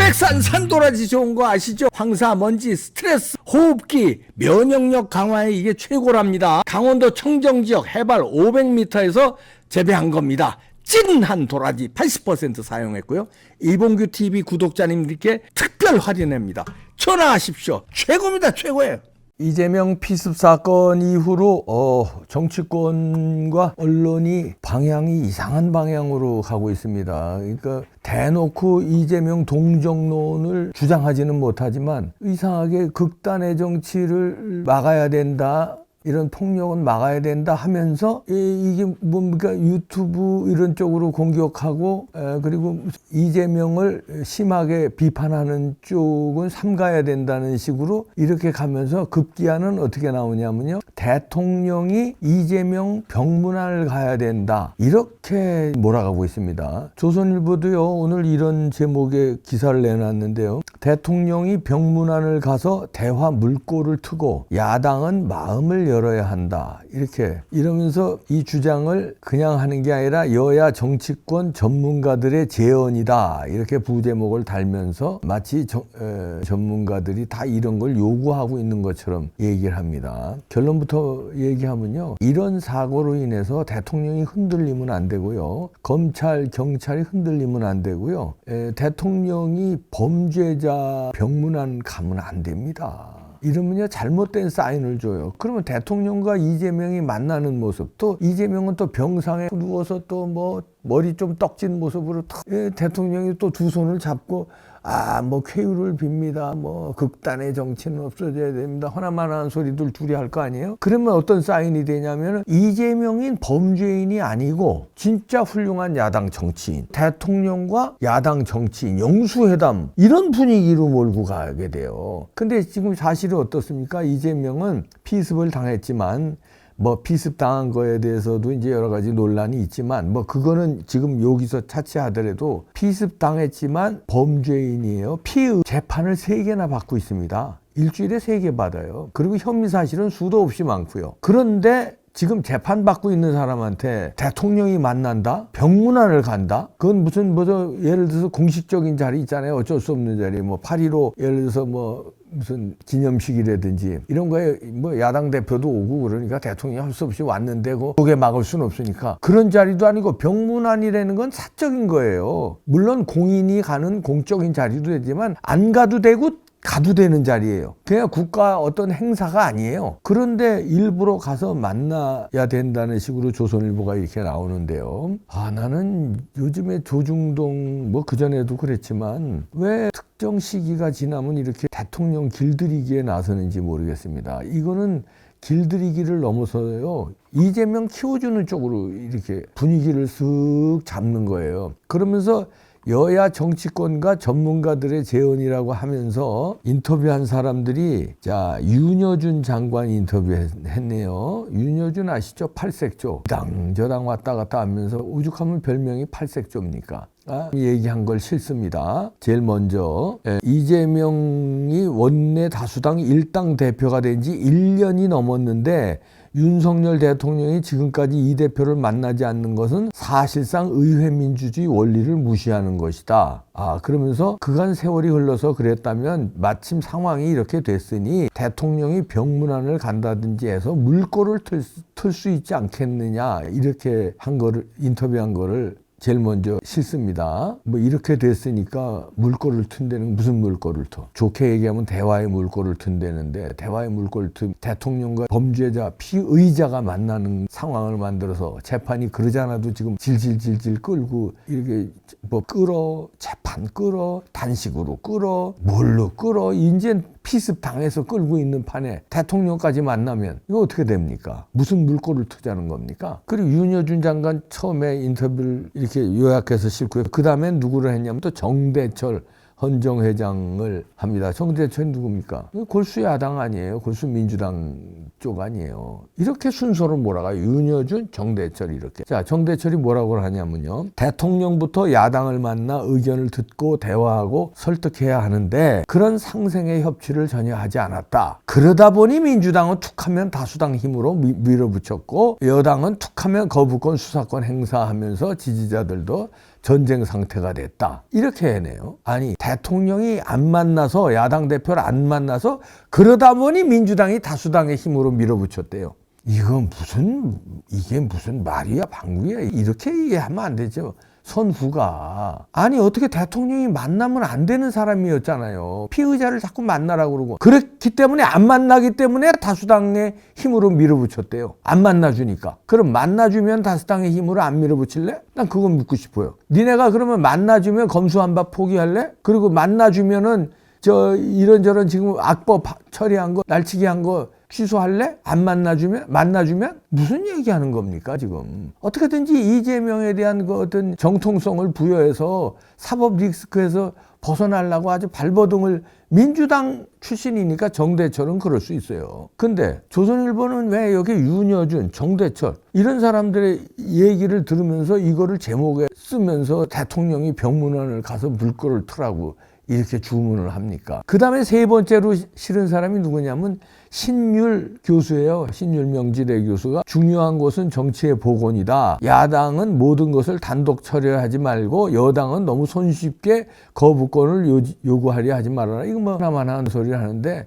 태백산 산도라지 좋은 거 아시죠? 황사, 먼지, 스트레스, 호흡기, 면역력 강화에 이게 최고랍니다. 강원도 청정지역 해발 500m에서 재배한 겁니다. 찐한 도라지 80% 사용했고요. 이봉규 TV 구독자님들께 특별 할인입니다. 전화하십시오. 최고입니다. 최고예요. 이재명 피습 사건 이후로 정치권과 언론이 방향이 이상한 방향으로 가고 있습니다. 그러니까 대놓고 이재명 동정론을 주장하지는 못하지만 이상하게 극단의 정치를 막아야 된다, 이런 폭력은 막아야 된다 하면서 이게 뭡니까, 유튜브 이런 쪽으로 공격하고 그리고 이재명을 심하게 비판하는 쪽은 삼가야 된다는 식으로 이렇게 가면서 급기야는 어떻게 나오냐면요, 대통령이 이재명 병문안을 가야 된다 이렇게 몰아가고 있습니다. 조선일보도요 오늘 이런 제목의 기사를 내놨는데요, 대통령이 병문안을 가서 대화 물꼬를 트고 야당은 마음을 열어야 한다, 이렇게 이러면서 이 주장을 그냥 하는 게 아니라 여야 정치권 전문가들의 제언이다 이렇게 부제목을 달면서 마치 전문가들이 다 이런 걸 요구하고 있는 것처럼 얘기를 합니다. 결론부터 얘기하면요, 이런 사고로 인해서 대통령이 흔들리면 안 되고요, 검찰, 경찰이 흔들리면 안 되고요, 대통령이 범죄자 병문안 가면 안 됩니다. 이러면요 잘못된 사인을 줘요. 그러면 대통령과 이재명이 만나는 모습, 또 이재명은 또 병상에 누워서 또 뭐 머리 좀 떡진 모습으로 대통령이 또 두 손을 잡고 뭐 쾌유를 빕니다. 뭐 극단의 정치는 없어져야 됩니다. 허나만한 소리들 둘이 할 거 아니에요? 그러면 어떤 사인이 되냐면 이재명인 범죄인이 아니고 진짜 훌륭한 야당 정치인, 대통령과 야당 정치인 영수회담 이런 분위기로 몰고 가게 돼요. 근데 지금 사실은 어떻습니까? 이재명은 피습을 당했지만 뭐 피습당한 거에 대해서도 이제 여러 가지 논란이 있지만 뭐 그거는 지금 여기서 차치하더라도 피습당했지만 범죄인이에요. 피의 재판을 3개나 받고 있습니다. 일주일에 3개 받아요. 그리고 혐의 사실은 수도 없이 많고요. 그런데 지금 재판받고 있는 사람한테 대통령이 만난다? 병문안을 간다? 그건 무슨 예를 들어서 공식적인 자리 있잖아요. 어쩔 수 없는 자리. 뭐 8.15 예를 들어서 무슨 기념식이라든지 이런 거에 뭐 야당 대표도 오고 그러니까 대통령이 할 수 없이 왔는데 그게 막을 수는 없으니까 그런 자리도 아니고 병문안이라는 건 사적인 거예요. 물론 공인이 가는 공적인 자리도 되지만 안 가도 되고 가도 되는 자리예요. 그냥 국가 어떤 행사가 아니에요. 그런데 일부러 가서 만나야 된다는 식으로 조선일보가 이렇게 나오는데요. 나는 요즘에 조중동 뭐 그전에도 그랬지만 왜 특정 시기가 지나면 이렇게 대통령 길들이기에 나서는지 모르겠습니다. 이거는 길들이기를 넘어서요, 이재명 키워주는 쪽으로 이렇게 분위기를 쓱 잡는 거예요. 그러면서 여야 정치권과 전문가들의 제언이라고 하면서 인터뷰한 사람들이, 자, 윤여준 장관 인터뷰했네요. 윤여준 아시죠? 팔색조. 저당 왔다 갔다 하면서 오죽하면 별명이 팔색조입니까? 얘기한 걸 싫습니다. 제일 먼저 이재명이 원내 다수당 1당 대표가 된 지 1년이 넘었는데 윤석열 대통령이 지금까지 이 대표를 만나지 않는 것은 사실상 의회 민주주의 원리를 무시하는 것이다. 그러면서 그간 세월이 흘러서 그랬다면 마침 상황이 이렇게 됐으니 대통령이 병문안을 간다든지 해서 물꼬를 틀 수 있지 않겠느냐, 이렇게 인터뷰한 거를 제일 먼저 싫습니다. 뭐 이렇게 됐으니까 물꼬를 튼다는, 무슨 물꼬를 터? 좋게 얘기하면 대화의 물꼬를 튼다는데, 대화의 물꼬를 대통령과 범죄자, 피의자가 만나는 상황을 만들어서 재판이 그러지 않아도 지금 질질질질 끌고 이렇게 뭐 재판 끌어, 단식으로 끌어, 뭘로 끌어, 이제 피습 당해서 끌고 있는 판에 대통령까지 만나면 이거 어떻게 됩니까? 무슨 물꼬를 트자는 겁니까? 그리고 윤여준 장관 처음에 인터뷰를 이렇게 요약해서 싣고요. 그 다음에 누구를 했냐면 또 정대철 헌정회장을 합니다. 정대철이 누굽니까? 골수 야당 아니에요. 골수 민주당 쪽 아니에요. 이렇게 순서로 몰아가요. 윤여준, 정대철 이렇게. 자, 정대철이 뭐라고 하냐면요, 대통령부터 야당을 만나 의견을 듣고 대화하고 설득해야 하는데 그런 상생의 협치를 전혀 하지 않았다. 그러다 보니 민주당은 툭하면 다수당 힘으로 밀어붙였고 여당은 툭하면 거부권 수사권 행사하면서 지지자들도 전쟁 상태가 됐다. 이렇게 해내요. 아니, 대통령이 안 만나서, 야당 대표를 안 만나서 그러다 보니 민주당이 다수당의 힘으로 밀어붙였대요. 이게 무슨 말이야, 방구야. 이렇게 얘기하면 안 되죠. 선후가. 아니, 어떻게 대통령이 만나면 안 되는 사람이었잖아요. 피의자를 자꾸 만나라고 그러고. 그렇기 때문에 안 만나기 때문에 다수당의 힘으로 밀어붙였대요. 안 만나주니까. 그럼 만나주면 다수당의 힘으로 안 밀어붙일래? 난 그건 묻고 싶어요. 니네가 그러면 만나주면 검수완박 포기할래? 그리고 만나주면은 이런저런 지금 악법 처리한 거, 날치기 한 거 취소할래? 안 만나주면? 무슨 얘기하는 겁니까, 지금? 어떻게든지 이재명에 대한 그 어떤 정통성을 부여해서 사법 리스크에서 벗어나려고 아주 발버둥을, 민주당 출신이니까 정대철은 그럴 수 있어요. 근데 조선일보는 왜 여기 윤여준, 정대철 이런 사람들의 얘기를 들으면서 이거를 제목에 쓰면서 대통령이 병문안을 가서 물꼬를 트라고 이렇게 주문을 합니까? 그 다음에 세 번째로 싫은 사람이 누구냐면 신율 교수예요. 신율 명지대 교수가 중요한 것은 정치의 복원이다. 야당은 모든 것을 단독 처리하지 말고 여당은 너무 손쉽게 거부권을 요구하려 하지 말아라. 이거 뭐 하나만 하는 소리를 하는데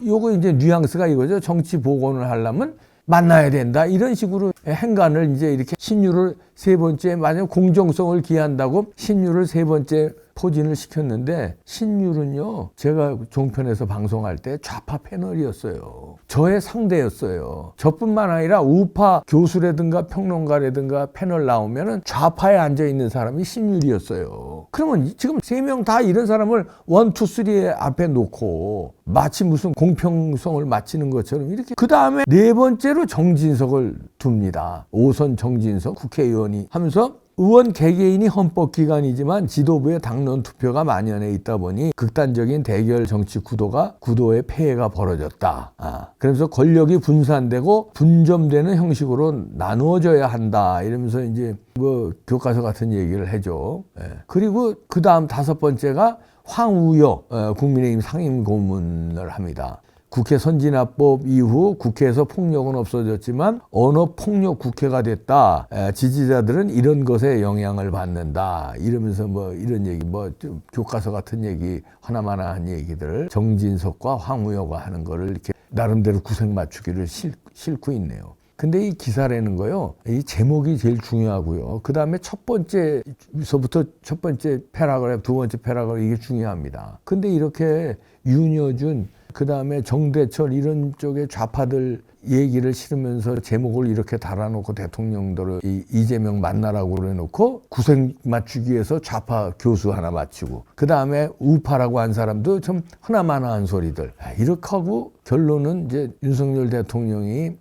요거 이제 뉘앙스가 이거죠. 정치 복원을 하려면 만나야 된다. 이런 식으로 행간을 이제 이렇게 신율을 세 번째, 만약 공정성을 기한다고 신율을 세 번째 포진을 시켰는데, 신율은요, 제가 종편에서 방송할 때 좌파 패널이었어요. 저의 상대였어요. 저뿐만 아니라 우파 교수라든가 평론가라든가 패널 나오면은 좌파에 앉아있는 사람이 신율이었어요. 그러면 지금 세 명 다 이런 사람을 1, 2, 3 앞에 놓고 마치 무슨 공평성을 맞추는 것처럼 이렇게, 그 다음에 네 번째로 정진석을 둡니다. 5선 정진석 국회의원이 하면서 의원 개개인이 헌법기관이지만 지도부의 당론 투표가 만연해 있다 보니 극단적인 대결 정치 구도의 폐해가 벌어졌다. 그래서 권력이 분산되고 분점되는 형식으로 나누어져야 한다. 이러면서 이제 뭐 교과서 같은 얘기를 해줘. 그리고 그 다음 다섯 번째가 황우여 국민의힘 상임고문을 합니다. 국회 선진화법 이후 국회에서 폭력은 없어졌지만 언어폭력 국회가 됐다. 지지자들은 이런 것에 영향을 받는다. 이러면서 뭐 이런 얘기, 뭐 좀 교과서 같은 얘기, 하나마나한 얘기들, 정진석과 황우여가 하는 거를 이렇게 나름대로 구색 맞추기를 싣고 있네요. 근데 이 기사라는 거요, 이 제목이 제일 중요하고요. 그 다음에 첫 번째서부터 첫 번째 패러그래프, 두 번째 패러그래프, 이게 중요합니다. 근데 이렇게 윤여준, 그 다음에 정대철 이런 쪽의 좌파들 얘기를 실으면서 제목을 이렇게 달아놓고 대통령들을 이재명 만나라고 그래놓고 구색 맞추기 위해서 좌파 교수 하나 맞추고, 그 다음에 우파라고 한 사람도 좀 하나마나한 소리들, 이렇게 하고 결론은 이제 윤석열 대통령이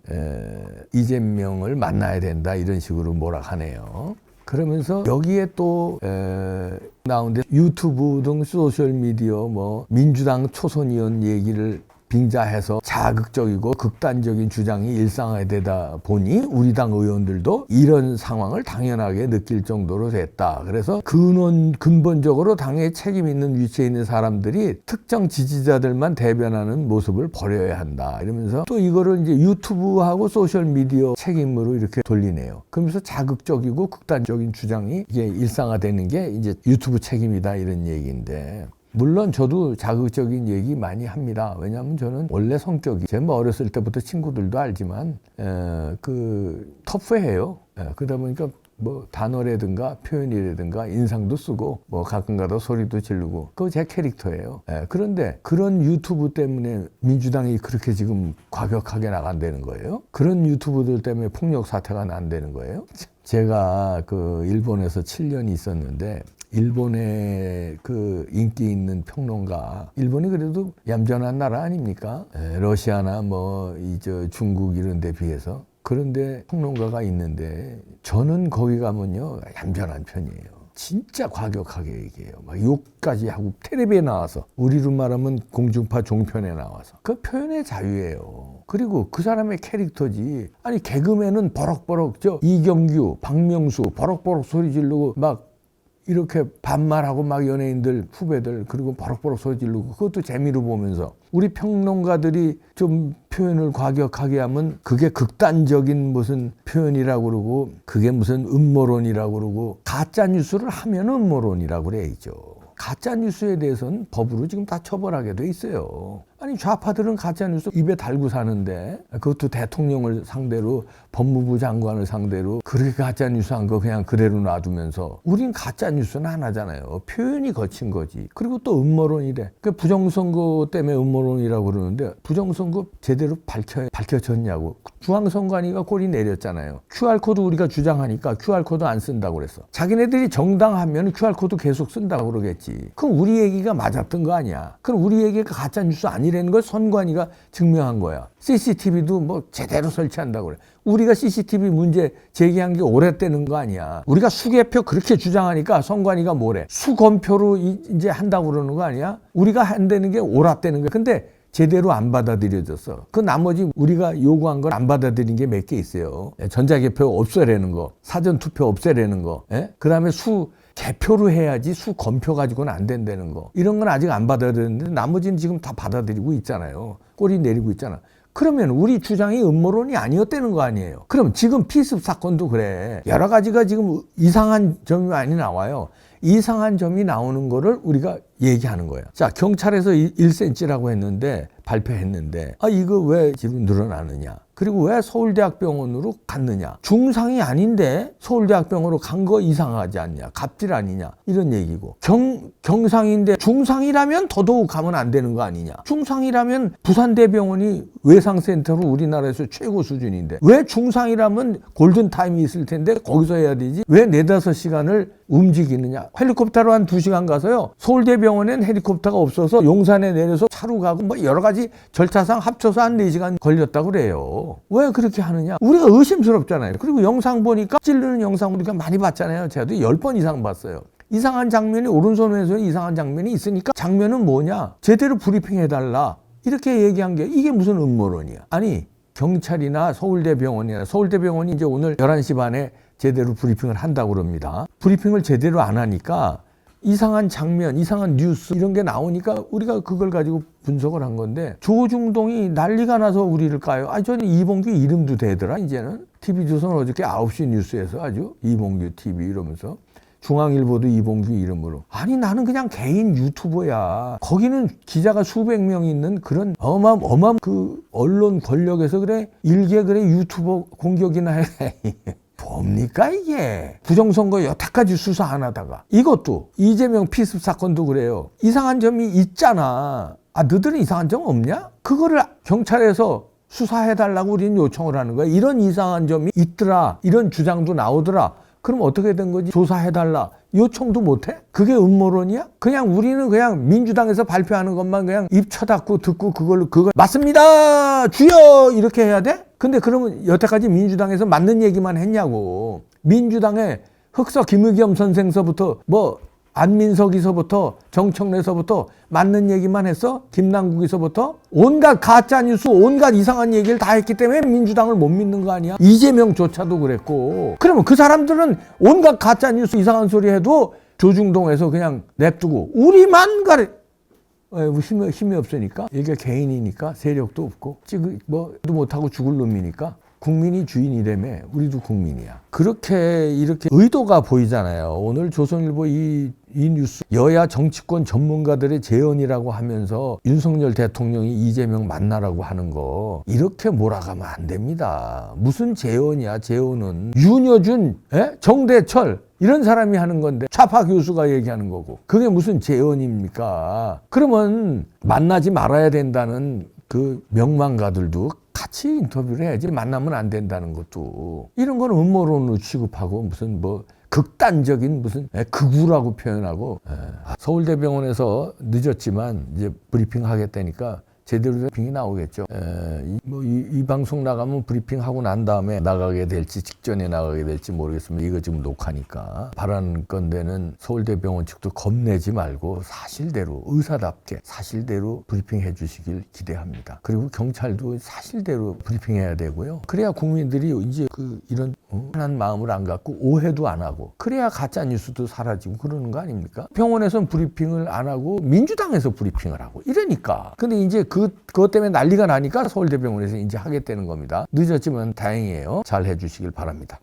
이재명을 만나야 된다 이런 식으로 몰아가네요. 그러면서 여기에 또 나오는데 유튜브 등 소셜미디어 뭐 민주당 초선의원 얘기를 빙자해서 자극적이고 극단적인 주장이 일상화되다 보니 우리 당 의원들도 이런 상황을 당연하게 느낄 정도로 됐다. 그래서 근본적으로 당에 책임 있는 위치에 있는 사람들이 특정 지지자들만 대변하는 모습을 버려야 한다. 이러면서 또 이거를 이제 유튜브하고 소셜미디어 책임으로 이렇게 돌리네요. 그러면서 자극적이고 극단적인 주장이 이게 일상화되는 게 이제 유튜브 책임이다 이런 얘기인데, 물론 저도 자극적인 얘기 많이 합니다. 왜냐하면 저는 원래 성격이, 제가 뭐 어렸을 때부터 친구들도 알지만 터프해요. 그러다 보니까 뭐 단어라든가 표현이라든가 인상도 쓰고 뭐 가끔가다 소리도 지르고, 그거 제 캐릭터예요. 그런데 그런 유튜브 때문에 민주당이 그렇게 지금 과격하게 나간다는 거예요. 그런 유튜브들 때문에 폭력 사태가 난다는 거예요. 제가 그 일본에서 7년 있었는데, 일본의 그 인기 있는 평론가, 일본이 그래도 얌전한 나라 아닙니까? 러시아나 뭐 중국 이런 데 비해서. 그런데 평론가가 있는데 저는 거기 가면요 얌전한 편이에요. 진짜 과격하게 얘기해요. 막 욕까지 하고 텔레비에 나와서, 우리로 말하면 공중파 종편에 나와서. 그 표현의 자유예요. 그리고 그 사람의 캐릭터지. 아니 개그맨은 버럭버럭 이경규, 박명수 버럭버럭 소리 지르고 막 이렇게 반말하고 막 연예인들 후배들 그리고 버럭버럭 소리 지르고, 그것도 재미로 보면서, 우리 평론가들이 좀 표현을 과격하게 하면 그게 극단적인 무슨 표현이라고 그러고 그게 무슨 음모론이라고 그러고 가짜 뉴스를 하면 음모론이라고 그래야죠. 가짜 뉴스에 대해서는 법으로 지금 다 처벌하게 돼 있어요. 아니 좌파들은 가짜 뉴스 입에 달고 사는데 그것도 대통령을 상대로 법무부 장관을 상대로 그렇게 가짜 뉴스 한 거 그냥 그대로 놔두면서 우린 가짜 뉴스는 안 하잖아요. 표현이 거친 거지. 그리고 또 음모론이래. 그 부정선거 때문에 음모론이라고 그러는데 부정선거 제대로 밝혀졌냐고. 중앙선관위가 꼬리 내렸잖아요. QR코드 우리가 주장하니까 QR코드 안 쓴다고 그랬어. 자기네들이 정당하면 QR코드 계속 쓴다고 그러겠지. 그럼 우리 얘기가 맞았던 거 아니야. 그럼 우리 얘기가 가짜 뉴스 아니라는 걸 선관위가 증명한 거야. CCTV도 뭐 제대로 설치한다고 그래. 우리가 CCTV 문제 제기한 게 오래되는 거 아니야. 우리가 수개표 그렇게 주장하니까 선관위가 뭐래. 수검표로 이제 한다고 그러는 거 아니야. 우리가 한다는 게 옳았다는 거야. 근데 제대로 안 받아들여졌어. 그 나머지 우리가 요구한 걸 안 받아들인 게 몇 개 있어요. 전자개표 없애라는 거, 사전투표 없애라는 거, 그 다음에 개표로 해야지 검표 가지고는 안 된다는 거. 이런 건 아직 안 받아들였는데 나머지는 지금 다 받아들이고 있잖아요. 꼬리 내리고 있잖아. 그러면 우리 주장이 음모론이 아니었다는 거 아니에요. 그럼 지금 피습 사건도 그래. 여러 가지가 지금 이상한 점이 많이 나와요. 이상한 점이 나오는 거를 우리가 얘기하는 거예요. 자, 경찰에서 1cm라고 했는데 발표했는데 이거 왜 지금 늘어나느냐. 그리고 왜 서울대학병원으로 갔느냐. 중상이 아닌데 서울대학병원으로 간 거 이상하지 않냐. 갑질 아니냐. 이런 얘기고. 경상인데 중상이라면 더더욱 가면 안 되는 거 아니냐. 중상이라면 부산대병원이 외상센터로 우리나라에서 최고 수준인데 왜 중상이라면 골든타임이 있을 텐데 거기서 해야 되지. 왜 4-5시간을 움직이느냐. 헬리콥터로 한 2시간 가서요. 서울대병원엔 헬리콥터가 없어서 용산에 내려서 차로 가고 뭐 여러 가지 절차상 합쳐서 한 4시간 걸렸다고 그래요. 왜 그렇게 하느냐? 우리가 의심스럽잖아요. 그리고 영상 보니까 찌르는 영상 우리가 많이 봤잖아요. 제가 10번 이상 봤어요. 이상한 장면이 오른손에서 이상한 장면이 있으니까 장면은 뭐냐? 제대로 브리핑해달라. 이렇게 얘기한 게 이게 무슨 음모론이야. 아니 경찰이나 서울대병원이 이제 오늘 11시 반에 제대로 브리핑을 한다고 그럽니다. 브리핑을 제대로 안 하니까 이상한 장면, 이상한 뉴스 이런 게 나오니까 우리가 그걸 가지고 분석을 한 건데 조중동이 난리가 나서 우리를 까요. 저는 이봉규 이름도 되더라 이제는. TV조선 어저께 9시 뉴스에서 아주 이봉규 TV 이러면서 중앙일보도 이봉규 이름으로. 아니 나는 그냥 개인 유튜버야. 거기는 기자가 수백 명 있는 그런 어마어마한 그 언론 권력에서 그래 일개 그래 유튜버 공격이나 해. 뭡니까 이게. 부정선거 여태까지 수사 안 하다가 이것도 이재명 피습 사건도 그래요. 이상한 점이 있잖아. 너들은 이상한 점 없냐? 그거를 경찰에서 수사해달라고 우리는 요청을 하는 거야. 이런 이상한 점이 있더라. 이런 주장도 나오더라. 그럼 어떻게 된 거지? 조사해달라. 요청도 못해? 그게 음모론이야? 그냥 우리는 그냥 민주당에서 발표하는 것만 그냥 입 쳐닫고 듣고 그걸 맞습니다! 주여! 이렇게 해야 돼? 근데 그러면 여태까지 민주당에서 맞는 얘기만 했냐고. 민주당의 흑서 김의겸 선생서부터 안민석이서부터 정청래서부터 맞는 얘기만 했어? 김남국이서부터? 온갖 가짜뉴스 온갖 이상한 얘기를 다 했기 때문에 민주당을 못 믿는 거 아니야? 이재명조차도 그랬고. 그러면 그 사람들은 온갖 가짜뉴스 이상한 소리 해도 조중동에서 그냥 냅두고 우리만 가래. 힘이 없으니까. 이게 개인이니까 세력도 없고 뭐도 못하고 죽을 놈이니까 국민이 주인이라며 우리도 국민이야. 이렇게 의도가 보이잖아요. 오늘 조선일보 이 뉴스 여야 정치권 전문가들의 재언이라고 하면서 윤석열 대통령이 이재명 만나라고 하는 거 이렇게 몰아가면 안 됩니다. 무슨 재언이야. 재언은 윤여준, 정대철 이런 사람이 하는 건데 좌파 교수가 얘기하는 거고 그게 무슨 재언입니까? 그러면 만나지 말아야 된다는 그 명망가들도 같이 인터뷰를 해야지. 만나면 안 된다는 것도. 이런 건 음모론으로 취급하고 무슨 극단적인 무슨 극우라고 표현하고. 서울대병원에서 늦었지만 이제 브리핑 하겠다니까 제대로 브리핑이 나오겠죠. 이 방송 나가면 브리핑하고 난 다음에 나가게 될지 직전에 나가게 될지 모르겠습니다. 이거 지금 녹화니까. 바라는 건데는 서울대병원 측도 겁내지 말고 사실대로 의사답게 사실대로 브리핑해 주시길 기대합니다. 그리고 경찰도 사실대로 브리핑해야 되고요. 그래야 국민들이 이제 이런 편한 마음을 안 갖고 오해도 안 하고 그래야 가짜 뉴스도 사라지고 그러는 거 아닙니까? 병원에서는 브리핑을 안 하고 민주당에서 브리핑을 하고 이러니까. 근데 이제 그것 때문에 난리가 나니까 서울대병원에서 이제 하겠다는 겁니다. 늦었지만 다행이에요. 잘 해주시길 바랍니다.